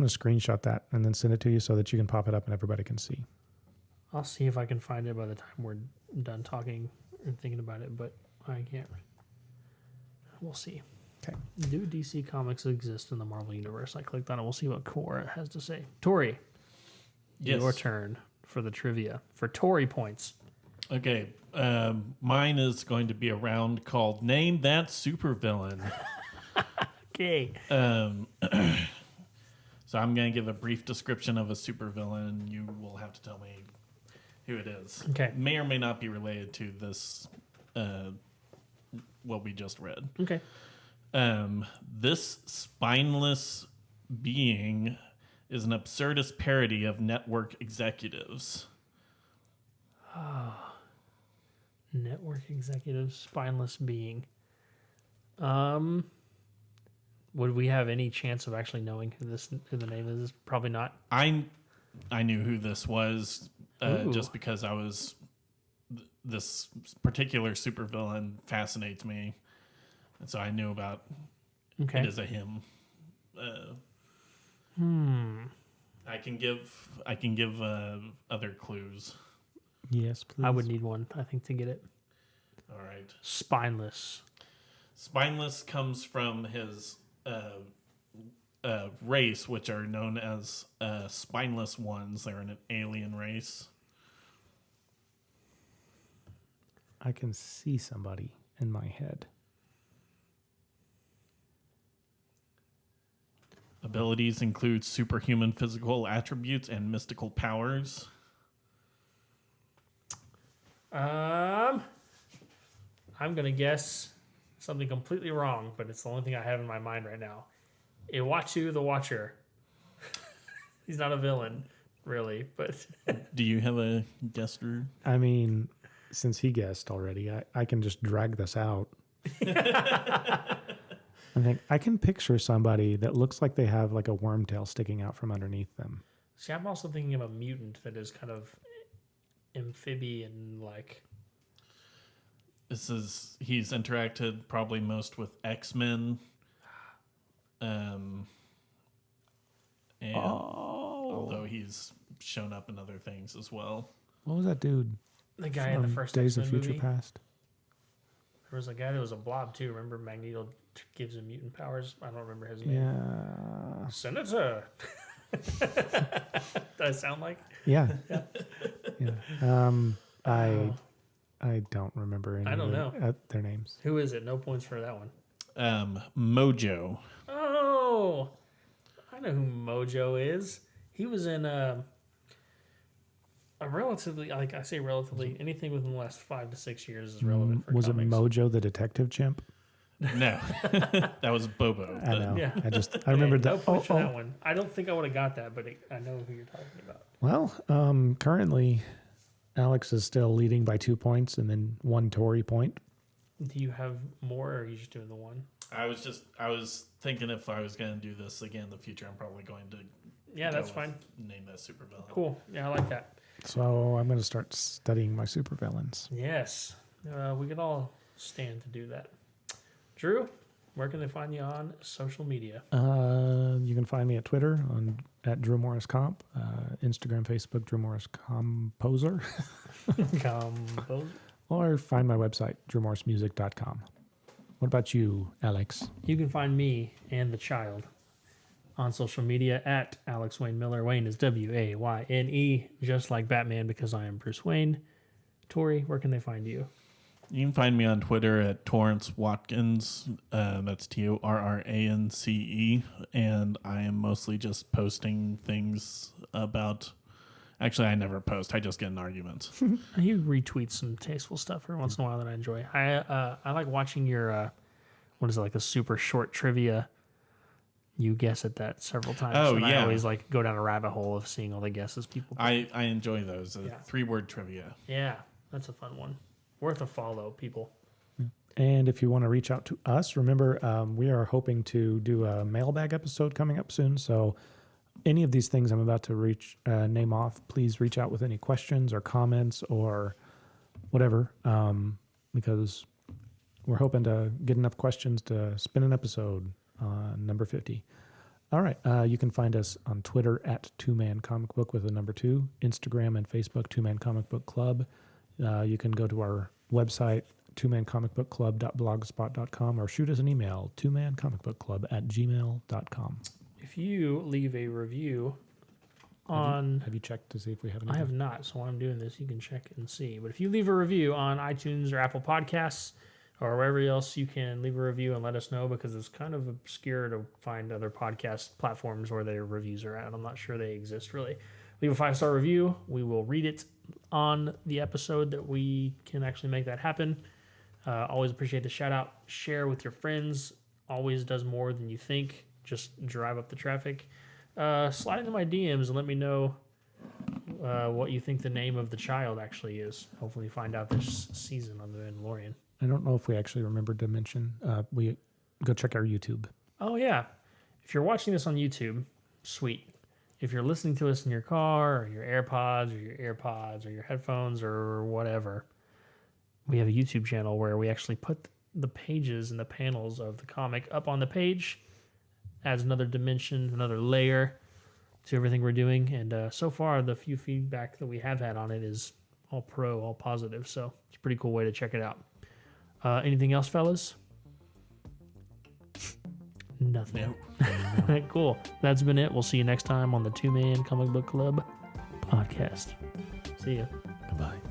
screenshot that and then send it to you so that you can pop it up and everybody can see. I'll see if I can find it by the time we're done talking and thinking about it, but I can't. We'll see. Okay. Do DC Comics exist in the Marvel Universe? I clicked on it. We'll see what Cora has to say. Tori. Yes. Your turn for the trivia for Tory points. Okay, mine is going to be a round called "Name That Supervillain." Okay. So I'm going to give a brief description of a supervillain. You will have to tell me who it is. Okay. May or may not be related to this, what we just read. Okay. This spineless being is an absurdist parody of network executives. Network executive, spineless being. Would we have any chance of actually knowing who the name is? Probably not. I knew who this was Ooh. just because I was this particular supervillain fascinates me, and so I knew about Okay. it as a him. I can give other clues. Yes, please. I would need one, I think, to get it. All right. Spineless. Spineless comes from his race, which are known as spineless ones. They're an alien race. I can see somebody in my head. Abilities include superhuman physical attributes and mystical powers. I'm gonna guess something completely wrong, but it's the only thing I have in my mind right now. Iwatu the Watcher. He's not a villain, really, but Do you have a guess, Drew? I mean, since he guessed already, I can just drag this out. I think I can picture somebody that looks like they have like a worm tail sticking out from underneath them. see, I'm also thinking of a mutant that is kind of amphibian, like. He's interacted probably most with X-Men. And although he's shown up in other things as well. What was that dude? The guy in the from first Days of X-Men Future movie. Past. There was a guy that was a blob too. Remember, Magneto gives him mutant powers. I don't remember his name. Yeah. Senator. Does it sound like? Yeah. Yeah. Yeah. I don't remember any I don't know. their names. Who is it? No points for that one. Mojo. Oh, I know who Mojo is. He was in a relatively, like I say, relatively anything within the last 5 to 6 years is relevant for Was comics. it Mojo the detective chimp? No, that was Bobo. I know. Yeah. I remembered No that. points for that one. I don't think I would have got that, but I know who you're talking about. Well, currently, Alex is still leading by 2 points and then 1 Tory point. Do you have more, or are you just doing the one? I was thinking if I was going to do this again in the future, I'm probably going to. Yeah, that's go fine. with Name that supervillain. Cool. Yeah, I like that. So I'm going to start studying my supervillains. Yes, we could all stand to do that. Drew, where can they find you on social media? You can find me at Twitter at Drew Morris Comp, Instagram, Facebook, Drew Morris Composer, or find my website, drewmorrismusic.com. What about you, Alex? You can find me and the child on social media at Alex Wayne Miller. Wayne is Wayne, just like Batman, because I am Bruce Wayne. Tori, where can they find you? You can find me on Twitter at Torrance Watkins. That's TORRANCE. And I am mostly just posting things about. Actually, I never post. I just get in arguments. You retweet some tasteful stuff every once in a while that I enjoy. I like watching your what is it, like a super short trivia. You guess at that several times. Oh, and yeah. I always like go down a rabbit hole of seeing all the guesses people. I enjoy those. Yeah. 3-word trivia. Yeah, that's a fun one. Worth a follow, people. And if you want to reach out to us, remember, we are hoping to do a mailbag episode coming up soon. So any of these things I'm about to name off, please reach out with any questions or comments or whatever, because we're hoping to get enough questions to spin an episode on number 50. All right. You can find us on Twitter at 2Man Comic Book with a number 2, Instagram and Facebook, 2Man Comic Book Club. You can go to our website, 2mancomicbookclub.blogspot.com, or shoot us an email, 2mancomicbookclub@gmail.com. If you leave a review on... Have you checked to see if we have any? I have not, so while I'm doing this, you can check and see. But if you leave a review on iTunes or Apple Podcasts or wherever else you can leave a review and let us know, because it's kind of obscure to find other podcast platforms where their reviews are at. I'm not sure they exist, really. Leave a 5-star review. We will read it on the episode that we can actually make that happen. Always appreciate the shout out. Share with your friends. Always does more than you think. Just drive up the traffic. Slide into my DMs and let me know what you think the name of the child actually is. Hopefully find out this season on The Mandalorian. I don't know if we actually remembered to mention, we go check our YouTube. Oh, yeah. If you're watching this on YouTube, sweet. If you're listening to us in your car or your AirPods or your AirPods or your headphones or whatever, we have a YouTube channel where we actually put the pages and the panels of the comic up on the page. Adds another dimension, another layer to everything we're doing. And so far, the few feedback that we have had on it is all pro, all positive. So it's a pretty cool way to check it out. Anything else, fellas? Nothing. Nope. Cool. That's been it. We'll see you next time on the Two Man Comic Book Club podcast. See ya. Goodbye.